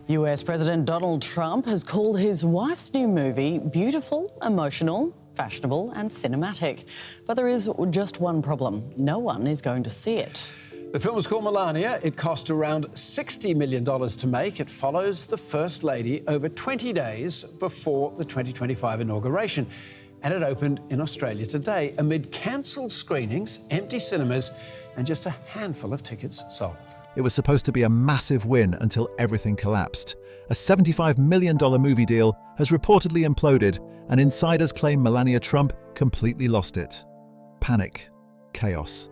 US President Donald Trump has called his wife's new movie beautiful, emotional, fashionable and cinematic. But there is just one problem. No one is going to see it. The film was called Melania. It cost around $60 million to make. It follows the First Lady over 20 days before the 2025 inauguration. And it opened in Australia today amid cancelled screenings, empty cinemas and just a handful of tickets sold. It was supposed to be a massive win until everything collapsed. A $75 million movie deal has reportedly imploded, and insiders claim Melania Trump completely lost it. Panic. Chaos.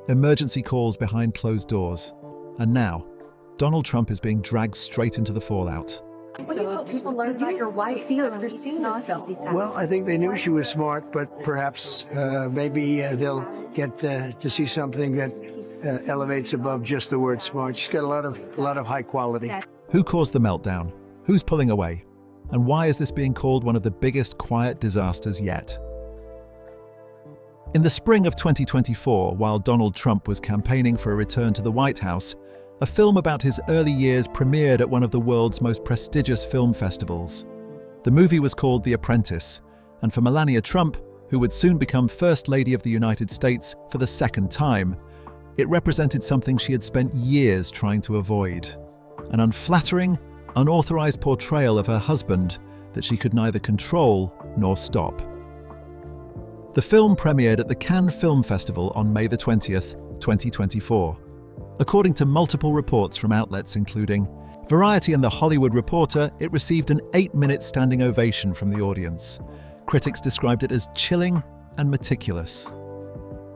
Emergency calls behind closed doors. And now, Donald Trump is being dragged straight into the fallout. What do you hope people learn about your wife after seeing this film? Well, I think they knew she was smart, but perhaps maybe they'll get to see something that elevates above just the word smart. She's got a lot of high quality. Who caused the meltdown? Who's pulling away? And why is this being called one of the biggest quiet disasters yet? In the spring of 2024, while Donald Trump was campaigning for a return to the White House, a film about his early years premiered at one of the world's most prestigious film festivals. The movie was called The Apprentice, and for Melania Trump, who would soon become First Lady of the United States for the second time, it represented something she had spent years trying to avoid. An unflattering, unauthorized portrayal of her husband that she could neither control nor stop. The film premiered at the Cannes Film Festival on May the 20th, 2024. According to multiple reports from outlets including Variety and The Hollywood Reporter, it received an 8-minute standing ovation from the audience. Critics described it as chilling and meticulous.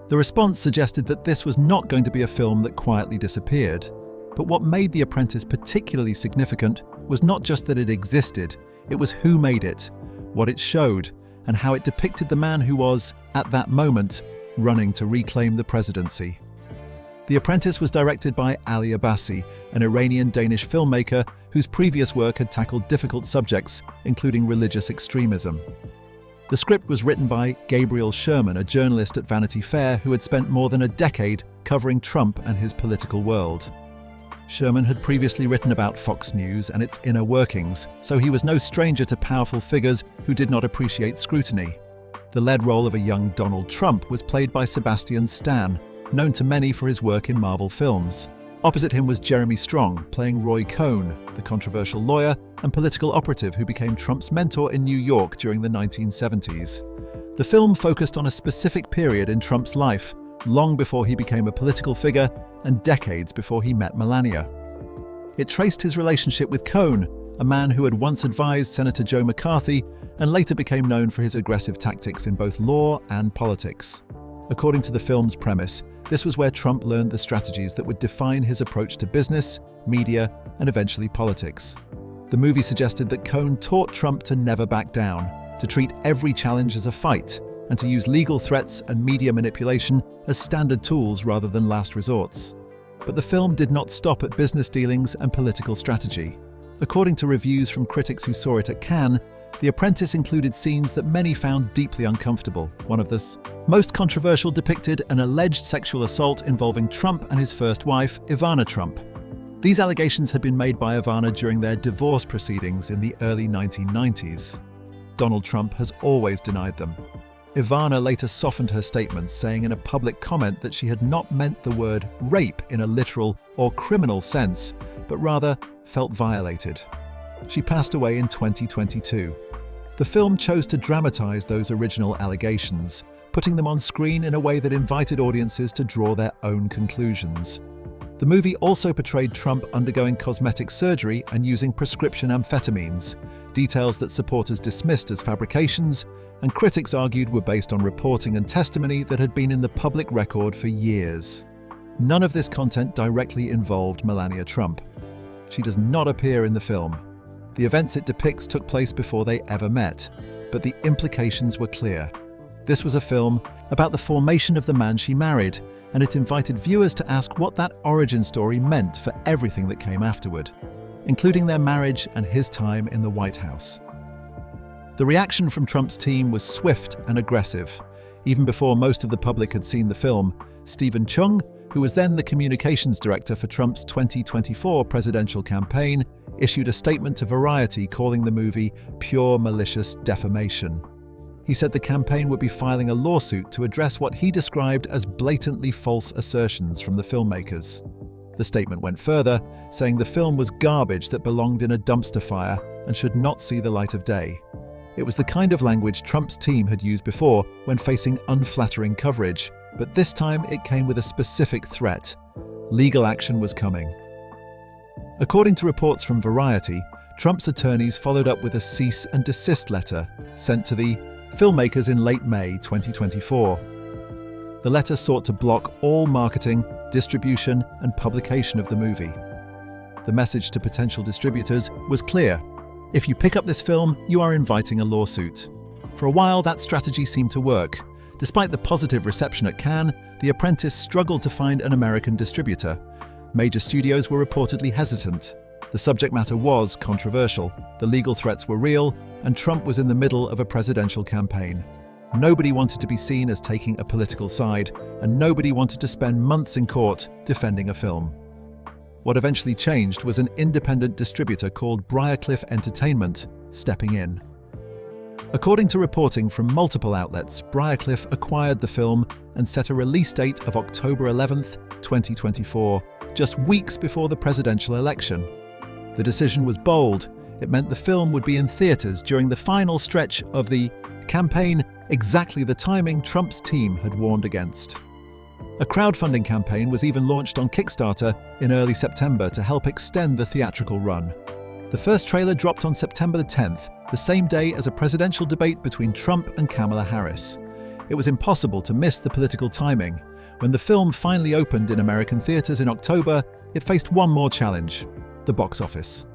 The response suggested that this was not going to be a film that quietly disappeared. But what made The Apprentice particularly significant was not just that it existed, it was who made it, what it showed, and how it depicted the man who was, at that moment, running to reclaim the presidency. The Apprentice was directed by Ali Abbasi, an Iranian-Danish filmmaker whose previous work had tackled difficult subjects, including religious extremism. The script was written by Gabriel Sherman, a journalist at Vanity Fair who had spent more than a decade covering Trump and his political world. Sherman had previously written about Fox News and its inner workings, so he was no stranger to powerful figures who did not appreciate scrutiny. The lead role of a young Donald Trump was played by Sebastian Stan, known to many for his work in Marvel films. Opposite him was Jeremy Strong, playing Roy Cohn, the controversial lawyer and political operative who became Trump's mentor in New York during the 1970s. The film focused on a specific period in Trump's life, long before he became a political figure and decades before he met Melania. It traced his relationship with Cohn, a man who had once advised Senator Joe McCarthy and later became known for his aggressive tactics in both law and politics. According to the film's premise, this was where Trump learned the strategies that would define his approach to business, media, and eventually politics. The movie suggested that Cohn taught Trump to never back down, to treat every challenge as a fight, and to use legal threats and media manipulation as standard tools rather than last resorts. But the film did not stop at business dealings and political strategy. According to reviews from critics who saw it at Cannes, The Apprentice included scenes that many found deeply uncomfortable. One of the most controversial depicted an alleged sexual assault involving Trump and his first wife, Ivana Trump. These allegations had been made by Ivana during their divorce proceedings in the early 1990s. Donald Trump has always denied them. Ivana later softened her statements, saying in a public comment that she had not meant the word rape in a literal or criminal sense, but rather felt violated. She passed away in 2022. The film chose to dramatize those original allegations, putting them on screen in a way that invited audiences to draw their own conclusions. The movie also portrayed Trump undergoing cosmetic surgery and using prescription amphetamines, details that supporters dismissed as fabrications and critics argued were based on reporting and testimony that had been in the public record for years. None of this content directly involved Melania Trump. She does not appear in the film. The events it depicts took place before they ever met, but the implications were clear. This was a film about the formation of the man she married, and it invited viewers to ask what that origin story meant for everything that came afterward, including their marriage and his time in the White House. The reaction from Trump's team was swift and aggressive. Even before most of the public had seen the film, Stephen Chung, who was then the communications director for Trump's 2024 presidential campaign, issued a statement to Variety calling the movie pure malicious defamation. He said the campaign would be filing a lawsuit to address what he described as blatantly false assertions from the filmmakers. The statement went further, saying the film was garbage that belonged in a dumpster fire and should not see the light of day. It was the kind of language Trump's team had used before when facing unflattering coverage, but this time it came with a specific threat. Legal action was coming. According to reports from Variety, Trump's attorneys followed up with a cease and desist letter sent to the filmmakers in late May 2024. The letter sought to block all marketing, distribution, and publication of the movie. The message to potential distributors was clear. If you pick up this film, you are inviting a lawsuit. For a while, that strategy seemed to work. Despite the positive reception at Cannes, The Apprentice struggled to find an American distributor. Major studios were reportedly hesitant. The subject matter was controversial, the legal threats were real, and Trump was in the middle of a presidential campaign. Nobody wanted to be seen as taking a political side, and nobody wanted to spend months in court defending a film. What eventually changed was an independent distributor called Briarcliff Entertainment stepping in. According to reporting from multiple outlets, Briarcliff acquired the film and set a release date of October 11th, 2024, just weeks before the presidential election. The decision was bold. It meant the film would be in theaters during the final stretch of the campaign, exactly the timing Trump's team had warned against. A crowdfunding campaign was even launched on Kickstarter in early September to help extend the theatrical run. The first trailer dropped on September the 10th, the same day as a presidential debate between Trump and Kamala Harris. It was impossible to miss the political timing. When the film finally opened in American theaters in October, it faced one more challenge: the box office.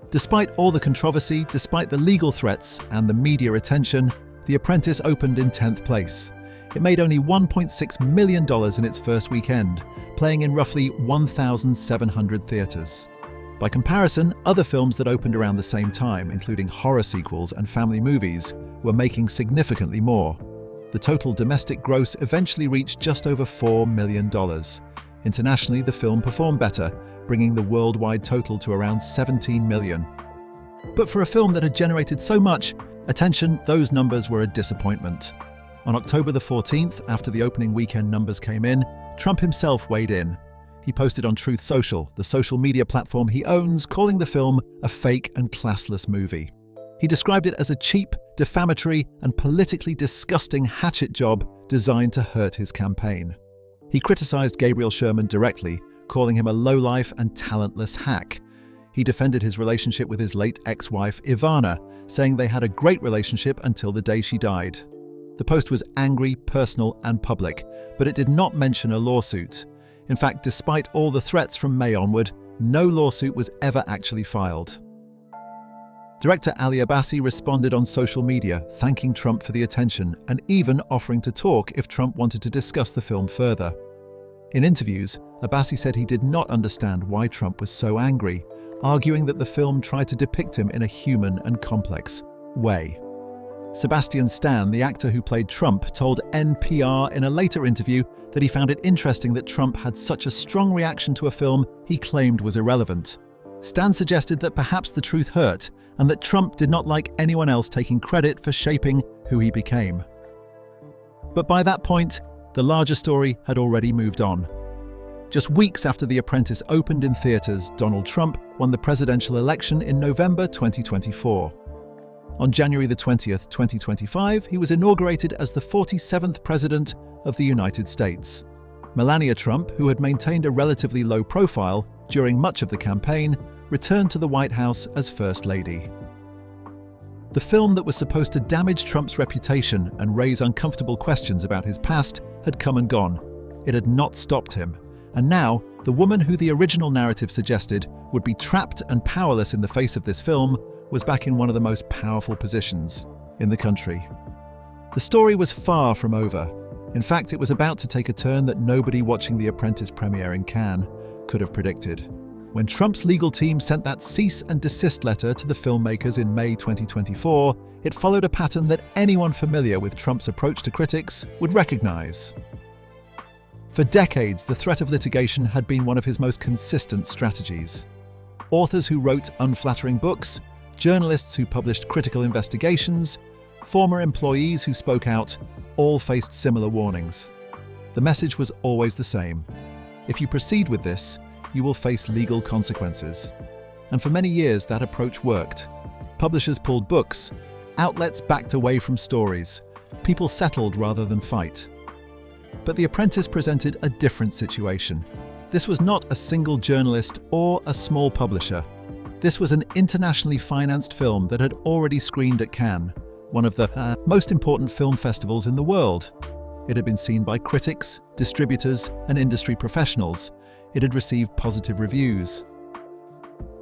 Despite all the controversy, despite the legal threats and the media attention, The Apprentice opened in 10th place. It made only $1.6 million in its first weekend, playing in roughly 1,700 theaters. By comparison, other films that opened around the same time, including horror sequels and family movies, were making significantly more. The total domestic gross eventually reached just over $4 million. Internationally, the film performed better, bringing the worldwide total to around $17 million. But for a film that had generated so much attention, those numbers were a disappointment. On October the 14th, after the opening weekend numbers came in, Trump himself weighed in. He posted on Truth Social, the social media platform he owns, calling the film a fake and classless movie. He described it as a cheap, defamatory, and politically disgusting hatchet job designed to hurt his campaign. He criticized Gabriel Sherman directly, calling him a lowlife and talentless hack. He defended his relationship with his late ex-wife, Ivana, saying they had a great relationship until the day she died. The post was angry, personal, and public, but it did not mention a lawsuit. In fact, despite all the threats from May onward, no lawsuit was ever actually filed. Director Ali Abbasi responded on social media, thanking Trump for the attention and even offering to talk if Trump wanted to discuss the film further. In interviews, Abbasi said he did not understand why Trump was so angry, arguing that the film tried to depict him in a human and complex way. Sebastian Stan, the actor who played Trump, told NPR in a later interview that he found it interesting that Trump had such a strong reaction to a film he claimed was irrelevant. Stan suggested that perhaps the truth hurt and that Trump did not like anyone else taking credit for shaping who he became. But by that point, the larger story had already moved on. Just weeks after The Apprentice opened in theaters, Donald Trump won the presidential election in November 2024. On January the 20th, 2025, he was inaugurated as the 47th President of the United States. Melania Trump, who had maintained a relatively low profile during much of the campaign, returned to the White House as First Lady. The film that was supposed to damage Trump's reputation and raise uncomfortable questions about his past had come and gone. It had not stopped him. And now, the woman who the original narrative suggested would be trapped and powerless in the face of this film was back in one of the most powerful positions in the country. The story was far from over. In fact, it was about to take a turn that nobody watching The Apprentice premiere in Cannes could have predicted. When Trump's legal team sent that cease and desist letter to the filmmakers in May 2024, it followed a pattern that anyone familiar with Trump's approach to critics would recognize. For decades, the threat of litigation had been one of his most consistent strategies. Authors who wrote unflattering books, journalists who published critical investigations, former employees who spoke out, all faced similar warnings. The message was always the same. If you proceed with this, you will face legal consequences. And for many years, that approach worked. Publishers pulled books, outlets backed away from stories, people settled rather than fight. But The Apprentice presented a different situation. This was not a single journalist or a small publisher. This was an internationally financed film that had already screened at Cannes, one of the most important film festivals in the world. It had been seen by critics, distributors, and industry professionals. It had received positive reviews.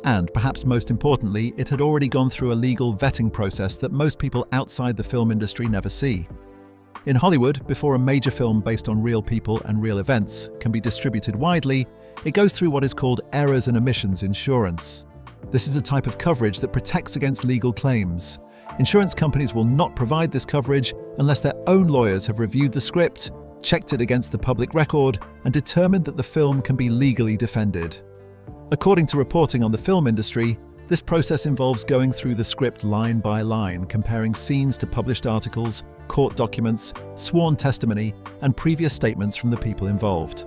And, perhaps most importantly, it had already gone through a legal vetting process that most people outside the film industry never see. In Hollywood, before a major film based on real people and real events can be distributed widely, it goes through what is called errors and omissions insurance. This is a type of coverage that protects against legal claims. Insurance companies will not provide this coverage unless their own lawyers have reviewed the script, checked it against the public record, and determined that the film can be legally defended. According to reporting on the film industry, this process involves going through the script line by line, comparing scenes to published articles, court documents, sworn testimony, and previous statements from the people involved.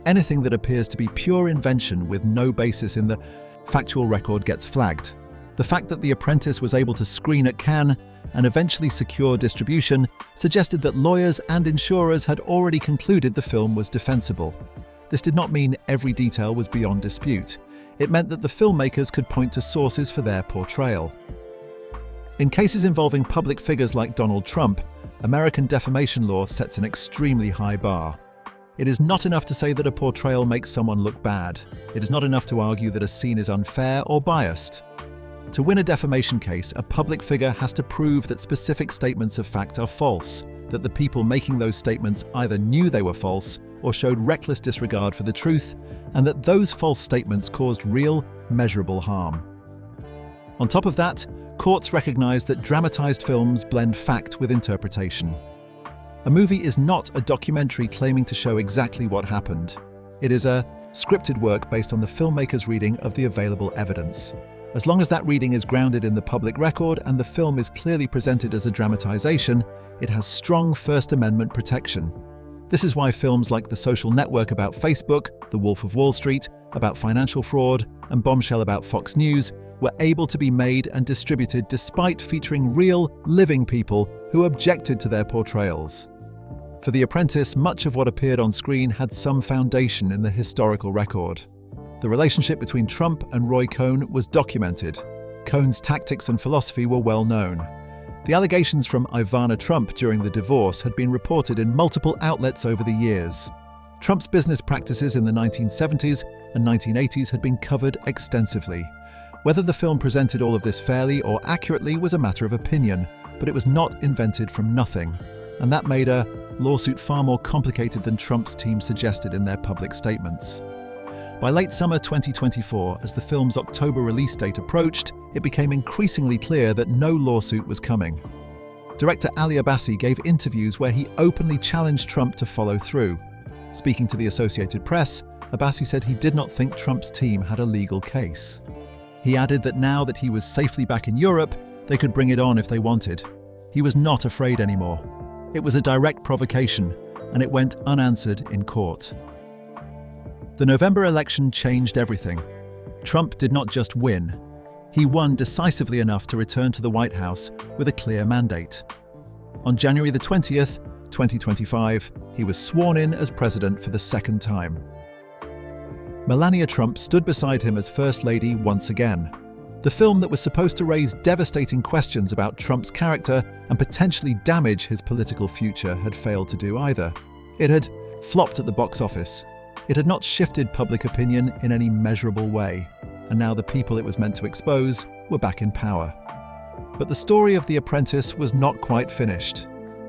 Anything that appears to be pure invention with no basis in the factual record gets flagged. The fact that The Apprentice was able to screen at Cannes and eventually secure distribution suggested that lawyers and insurers had already concluded the film was defensible. This did not mean every detail was beyond dispute. It meant that the filmmakers could point to sources for their portrayal. In cases involving public figures like Donald Trump, American defamation law sets an extremely high bar. It is not enough to say that a portrayal makes someone look bad. It is not enough to argue that a scene is unfair or biased. To win a defamation case, a public figure has to prove that specific statements of fact are false, that the people making those statements either knew they were false or showed reckless disregard for the truth, and that those false statements caused real, measurable harm. On top of that, courts recognize that dramatized films blend fact with interpretation. A movie is not a documentary claiming to show exactly what happened. It is a scripted work based on the filmmaker's reading of the available evidence. As long as that reading is grounded in the public record and the film is clearly presented as a dramatization, it has strong First Amendment protection. This is why films like The Social Network about Facebook, The Wolf of Wall Street about financial fraud, and Bombshell about Fox News were able to be made and distributed despite featuring real, living people who objected to their portrayals. For The Apprentice, much of what appeared on screen had some foundation in the historical record. The relationship between Trump and Roy Cohn was documented. Cohn's tactics and philosophy were well known. The allegations from Ivana Trump during the divorce had been reported in multiple outlets over the years. Trump's business practices in the 1970s and 1980s had been covered extensively. Whether the film presented all of this fairly or accurately was a matter of opinion, but it was not invented from nothing, and that made a lawsuit far more complicated than Trump's team suggested in their public statements. By late summer 2024, as the film's October release date approached, it became increasingly clear that no lawsuit was coming. Director Ali Abbasi gave interviews where he openly challenged Trump to follow through. Speaking to the Associated Press, Abbasi said he did not think Trump's team had a legal case. He added that now that he was safely back in Europe, they could bring it on if they wanted. He was not afraid anymore. It was a direct provocation, and it went unanswered in court. The November election changed everything. Trump did not just win. He won decisively enough to return to the White House with a clear mandate. On January the 20th, 2025, he was sworn in as president for the second time. Melania Trump stood beside him as First Lady once again. The film that was supposed to raise devastating questions about Trump's character and potentially damage his political future had failed to do either. It had flopped at the box office. It had not shifted public opinion in any measurable way, and now the people it was meant to expose were back in power. But the story of The Apprentice was not quite finished.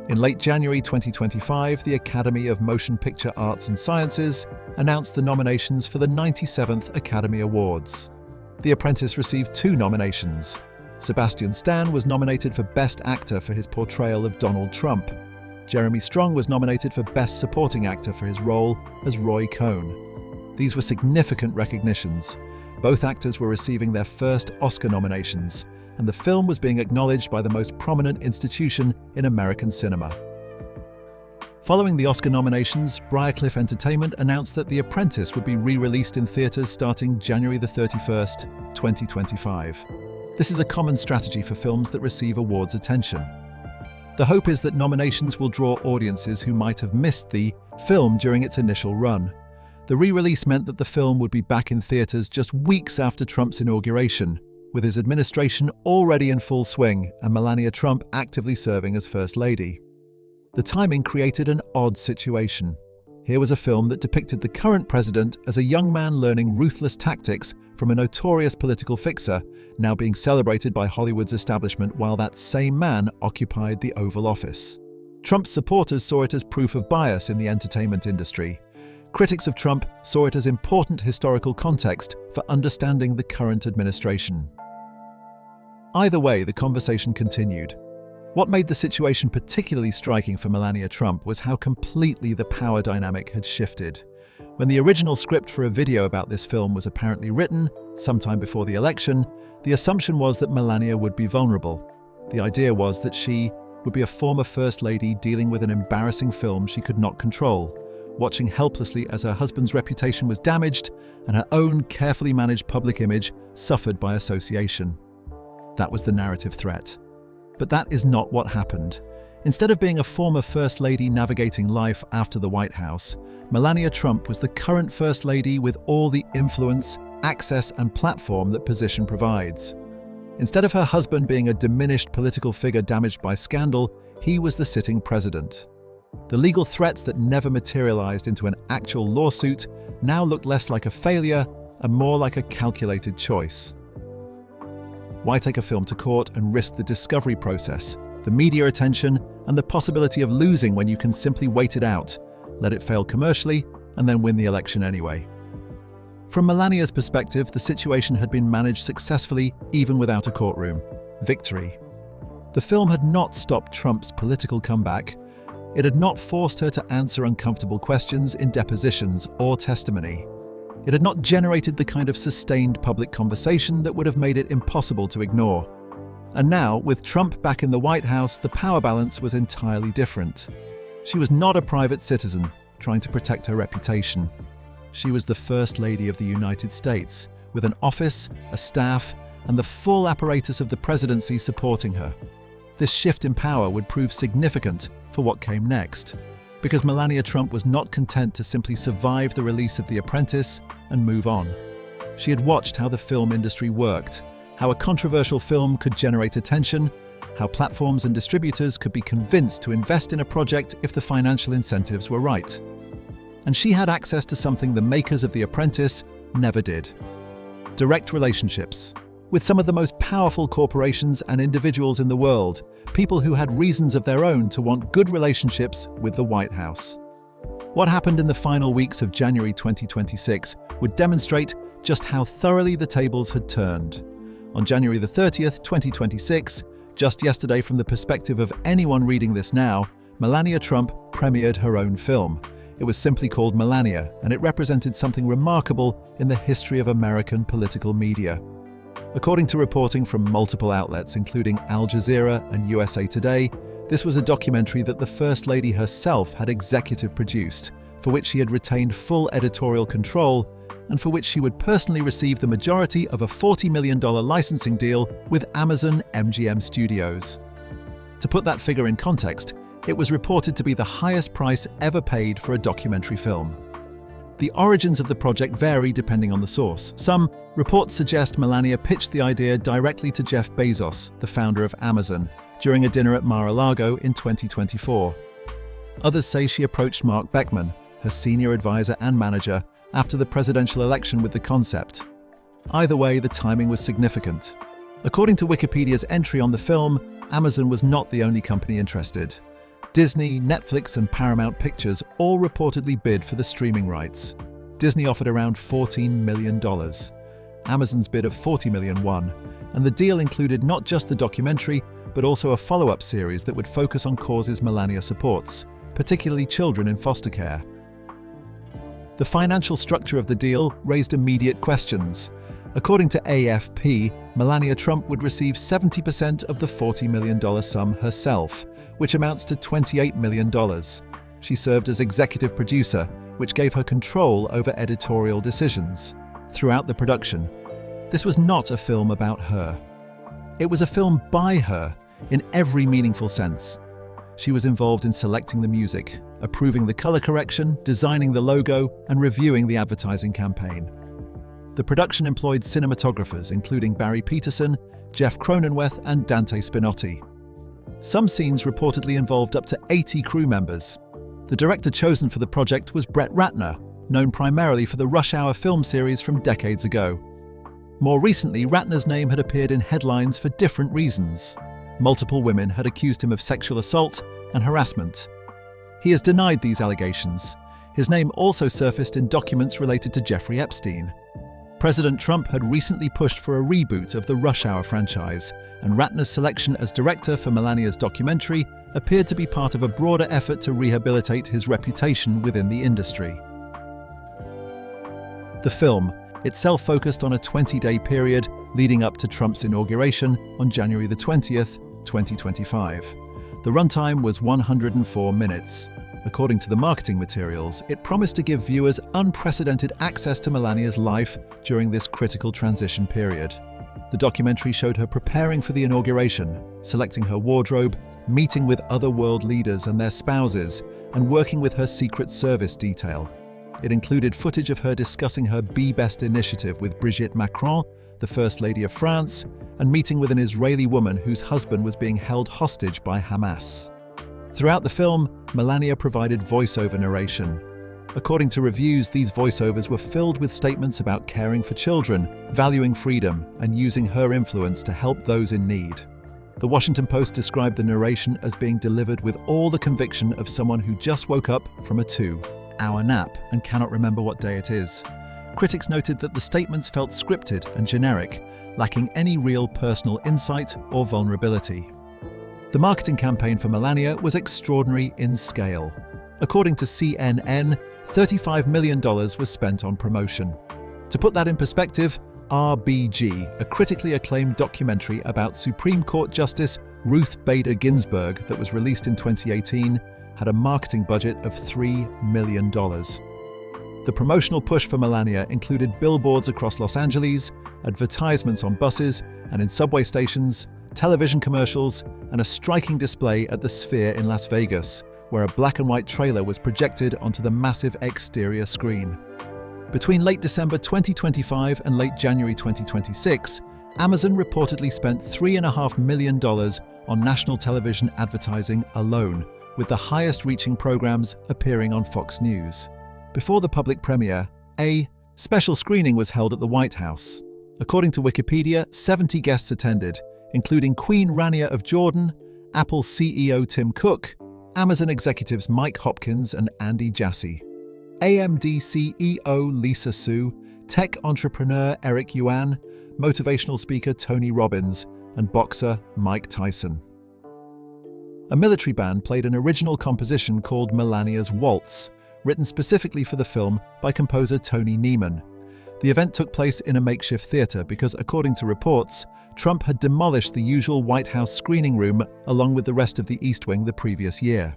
In late January 2025, the Academy of Motion Picture Arts and Sciences announced the nominations for the 97th Academy Awards. The Apprentice received 2 nominations. Sebastian Stan was nominated for Best Actor for his portrayal of Donald Trump. Jeremy Strong was nominated for Best Supporting Actor for his role as Roy Cohn. These were significant recognitions. Both actors were receiving their first Oscar nominations, and the film was being acknowledged by the most prominent institution in American cinema. Following the Oscar nominations, Briarcliff Entertainment announced that The Apprentice would be re-released in theaters starting January 31st, 2025. This is a common strategy for films that receive awards attention. The hope is that nominations will draw audiences who might have missed the film during its initial run. The re-release meant that the film would be back in theaters just weeks after Trump's inauguration, with his administration already in full swing and Melania Trump actively serving as First Lady. The timing created an odd situation. Here was a film that depicted the current president as a young man learning ruthless tactics from a notorious political fixer, now being celebrated by Hollywood's establishment while that same man occupied the Oval Office. Trump's supporters saw it as proof of bias in the entertainment industry. Critics of Trump saw it as important historical context for understanding the current administration. Either way, the conversation continued. What made the situation particularly striking for Melania Trump was how completely the power dynamic had shifted. When the original script for a video about this film was apparently written, sometime before the election, the assumption was that Melania would be vulnerable. The idea was that she would be a former First Lady dealing with an embarrassing film she could not control, watching helplessly as her husband's reputation was damaged and her own carefully managed public image suffered by association. That was the narrative threat. But that is not what happened. Instead of being a former First Lady navigating life after the White House, Melania Trump was the current First Lady with all the influence, access, and platform that position provides. Instead of her husband being a diminished political figure damaged by scandal, he was the sitting president. The legal threats that never materialized into an actual lawsuit now looked less like a failure and more like a calculated choice. Why take a film to court and risk the discovery process, the media attention, and the possibility of losing when you can simply wait it out, let it fail commercially, and then win the election anyway? From Melania's perspective, the situation had been managed successfully even without a courtroom. Victory. The film had not stopped Trump's political comeback. It had not forced her to answer uncomfortable questions in depositions or testimony. It had not generated the kind of sustained public conversation that would have made it impossible to ignore. And now, with Trump back in the White House, the power balance was entirely different. She was not a private citizen trying to protect her reputation. She was the First Lady of the United States, with an office, a staff, and the full apparatus of the presidency supporting her. This shift in power would prove significant for what came next, because Melania Trump was not content to simply survive the release of The Apprentice and move on. She had watched how the film industry worked, how a controversial film could generate attention, how platforms and distributors could be convinced to invest in a project if the financial incentives were right. And she had access to something the makers of The Apprentice never did: direct relationships with some of the most powerful corporations and individuals in the world, people who had reasons of their own to want good relationships with the White House. What happened in the final weeks of January 2026 would demonstrate just how thoroughly the tables had turned. On January 30th, 2026, just yesterday from the perspective of anyone reading this now, Melania Trump premiered her own film. It was simply called Melania, and it represented something remarkable in the history of American political media. According to reporting from multiple outlets, including Al Jazeera and USA Today, this was a documentary that the First Lady herself had executive produced, for which she had retained full editorial control, and for which she would personally receive the majority of a $40 million licensing deal with Amazon MGM Studios. To put that figure in context, it was reported to be the highest price ever paid for a documentary film. The origins of the project vary depending on the source. Some reports suggest Melania pitched the idea directly to Jeff Bezos, the founder of Amazon, during a dinner at Mar-a-Lago in 2024. Others say she approached Mark Beckman, her senior advisor and manager, after the presidential election with the concept. Either way, the timing was significant. According to Wikipedia's entry on the film, Amazon was not the only company interested. Disney, Netflix, and Paramount Pictures all reportedly bid for the streaming rights. Disney offered around $14 million. Amazon's bid of $40 million won, and the deal included not just the documentary, but also a follow-up series that would focus on causes Melania supports, particularly children in foster care. The financial structure of the deal raised immediate questions. According to AFP, Melania Trump would receive 70% of the $40 million sum herself, which amounts to $28 million. She served as executive producer, which gave her control over editorial decisions. Throughout the production, this was not a film about her. It was a film by her, in every meaningful sense. She was involved in selecting the music, approving the color correction, designing the logo, and reviewing the advertising campaign. The production employed cinematographers including Barry Peterson, Jeff Cronenweth, and Dante Spinotti. Some scenes reportedly involved up to 80 crew members. The director chosen for the project was Brett Ratner, known primarily for the Rush Hour film series from decades ago. More recently, Ratner's name had appeared in headlines for different reasons. Multiple women had accused him of sexual assault and harassment. He has denied these allegations. His name also surfaced in documents related to Jeffrey Epstein. President Trump had recently pushed for a reboot of the Rush Hour franchise, and Ratner's selection as director for Melania's documentary appeared to be part of a broader effort to rehabilitate his reputation within the industry. The film itself focused on a 20-day period leading up to Trump's inauguration on January the 20th, 2025. The runtime was 104 minutes. According to the marketing materials, it promised to give viewers unprecedented access to Melania's life during this critical transition period. The documentary showed her preparing for the inauguration, selecting her wardrobe, meeting with other world leaders and their spouses, and working with her Secret Service detail. It included footage of her discussing her Be Best initiative with Brigitte Macron, the First Lady of France, and meeting with an Israeli woman whose husband was being held hostage by Hamas. Throughout the film, Melania provided voiceover narration. According to reviews, these voiceovers were filled with statements about caring for children, valuing freedom, and using her influence to help those in need. The Washington Post described the narration as being delivered with all the conviction of someone who just woke up from a 2-hour nap and cannot remember what day it is. Critics noted that the statements felt scripted and generic, lacking any real personal insight or vulnerability. The marketing campaign for Melania was extraordinary in scale. According to CNN, $35 million was spent on promotion. To put that in perspective, RBG, a critically acclaimed documentary about Supreme Court Justice Ruth Bader Ginsburg that was released in 2018, had a marketing budget of $3 million. The promotional push for Melania included billboards across Los Angeles, advertisements on buses and in subway stations, television commercials, and a striking display at the Sphere in Las Vegas, where a black and white trailer was projected onto the massive exterior screen. Between late December 2025 and late January 2026, Amazon reportedly spent $3.5 million on national television advertising alone, with the highest-reaching programs appearing on Fox News. Before the public premiere, a special screening was held at the White House. According to Wikipedia, 70 guests attended, including Queen Rania of Jordan, Apple CEO Tim Cook, Amazon executives Mike Hopkins and Andy Jassy, AMD CEO Lisa Su, tech entrepreneur Eric Yuan, motivational speaker Tony Robbins, and boxer Mike Tyson. A military band played an original composition called Melania's Waltz, written specifically for the film by composer Tony Neiman. The event took place in a makeshift theater because, according to reports, Trump had demolished the usual White House screening room along with the rest of the East Wing the previous year.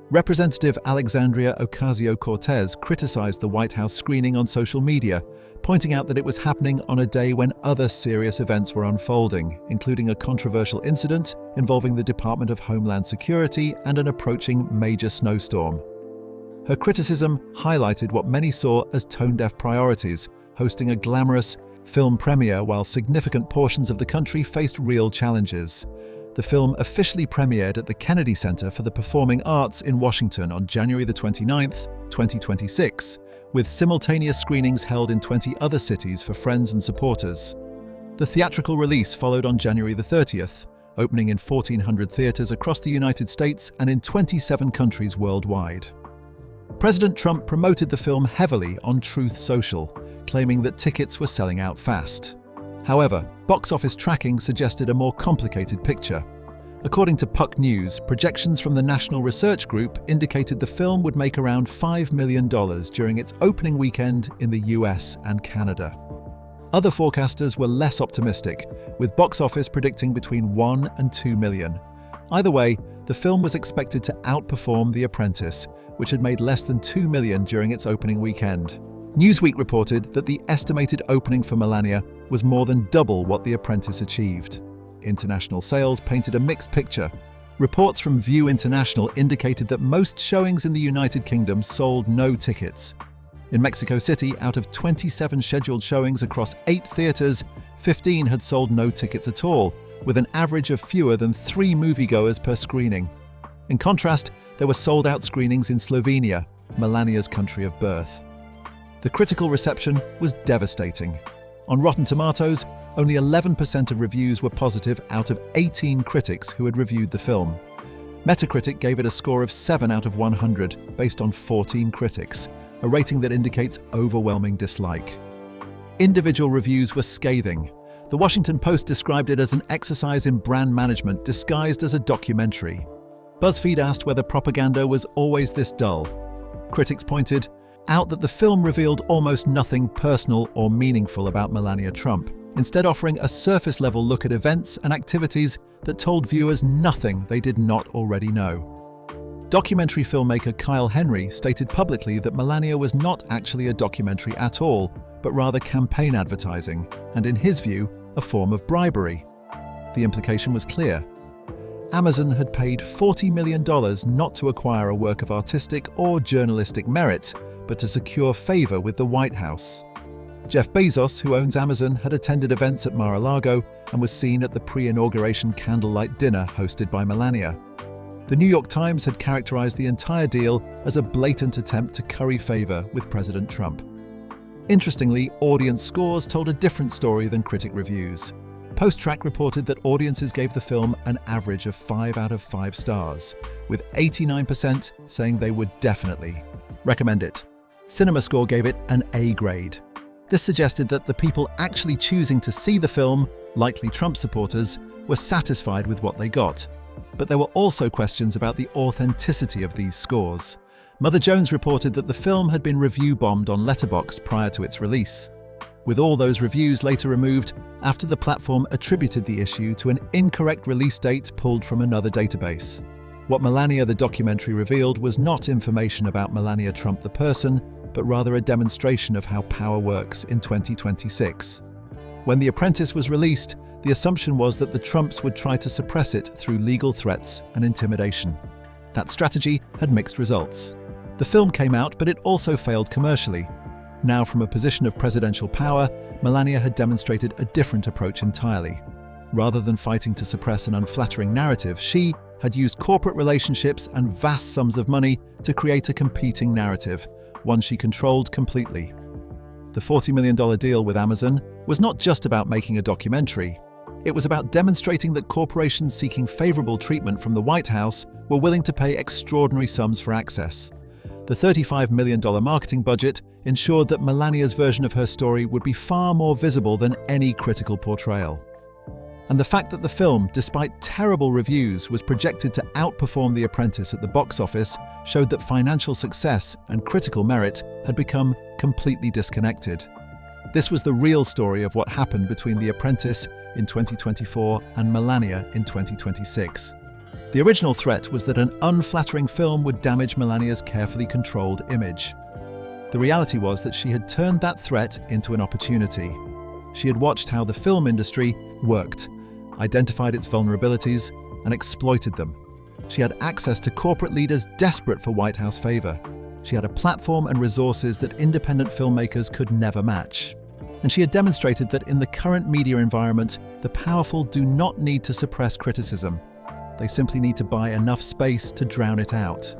Representative Alexandria Ocasio-Cortez criticized the White House screening on social media, pointing out that it was happening on a day when other serious events were unfolding, including a controversial incident involving the Department of Homeland Security and an approaching major snowstorm. Her criticism highlighted what many saw as tone-deaf priorities, hosting a glamorous film premiere while significant portions of the country faced real challenges. The film officially premiered at the Kennedy Center for the Performing Arts in Washington on January the 29th, 2026, with simultaneous screenings held in 20 other cities for friends and supporters. The theatrical release followed on January the 30th, opening in 1,400 theaters across the United States and in 27 countries worldwide. President Trump promoted the film heavily on Truth Social, claiming that tickets were selling out fast. However, box office tracking suggested a more complicated picture. According to Puck News, projections from the National Research Group indicated the film would make around $5 million during its opening weekend in the US and Canada. Other forecasters were less optimistic, with box office predicting between 1 and 2 million. Either way, the film was expected to outperform The Apprentice, which had made less than 2 million during its opening weekend. Newsweek reported that the estimated opening for Melania was more than double what The Apprentice achieved. International sales painted a mixed picture. Reports from View International indicated that most showings in the United Kingdom sold no tickets. In Mexico City, out of 27 scheduled showings across 8 theaters, 15 had sold no tickets at all, with an average of fewer than 3 moviegoers per screening. In contrast, there were sold-out screenings in Slovenia, Melania's country of birth. The critical reception was devastating. On Rotten Tomatoes, only 11% of reviews were positive out of 18 critics who had reviewed the film. Metacritic gave it a score of 7 out of 100 based on 14 critics, a rating that indicates overwhelming dislike. Individual reviews were scathing. The Washington Post described it as an exercise in brand management disguised as a documentary. BuzzFeed asked whether propaganda was always this dull. Critics pointed out that the film revealed almost nothing personal or meaningful about Melania Trump, instead offering a surface-level look at events and activities that told viewers nothing they did not already know. Documentary filmmaker Kyle Henry stated publicly that Melania was not actually a documentary at all, but rather campaign advertising, and in his view, a form of bribery. The implication was clear. Amazon had paid $40 million not to acquire a work of artistic or journalistic merit, but to secure favor with the White House. Jeff Bezos, who owns Amazon, had attended events at Mar-a-Lago and was seen at the pre-inauguration candlelight dinner hosted by Melania. The New York Times had characterized the entire deal as a blatant attempt to curry favor with President Trump. Interestingly, audience scores told a different story than critic reviews. Post-Track reported that audiences gave the film an average of 5 out of 5 stars, with 89% saying they would definitely recommend it. CinemaScore gave it an A grade. This suggested that the people actually choosing to see the film, likely Trump supporters, were satisfied with what they got. But there were also questions about the authenticity of these scores. Mother Jones reported that the film had been review-bombed on Letterboxd prior to its release, with all those reviews later removed after the platform attributed the issue to an incorrect release date pulled from another database. What Melania the documentary revealed was not information about Melania Trump the person, but rather a demonstration of how power works in 2026. When The Apprentice was released, the assumption was that the Trumps would try to suppress it through legal threats and intimidation. That strategy had mixed results. The film came out, but it also failed commercially. Now, from a position of presidential power, Melania had demonstrated a different approach entirely. Rather than fighting to suppress an unflattering narrative, she had used corporate relationships and vast sums of money to create a competing narrative, one she controlled completely. The $40 million deal with Amazon was not just about making a documentary. It was about demonstrating that corporations seeking favorable treatment from the White House were willing to pay extraordinary sums for access. The $35 million marketing budget ensured that Melania's version of her story would be far more visible than any critical portrayal. And the fact that the film, despite terrible reviews, was projected to outperform The Apprentice at the box office showed that financial success and critical merit had become completely disconnected. This was the real story of what happened between The Apprentice in 2024 and Melania in 2026. The original threat was that an unflattering film would damage Melania's carefully controlled image. The reality was that she had turned that threat into an opportunity. She had watched how the film industry worked, identified its vulnerabilities, and exploited them. She had access to corporate leaders desperate for White House favor. She had a platform and resources that independent filmmakers could never match. And she had demonstrated that in the current media environment, the powerful do not need to suppress criticism. They simply need to buy enough space to drown it out.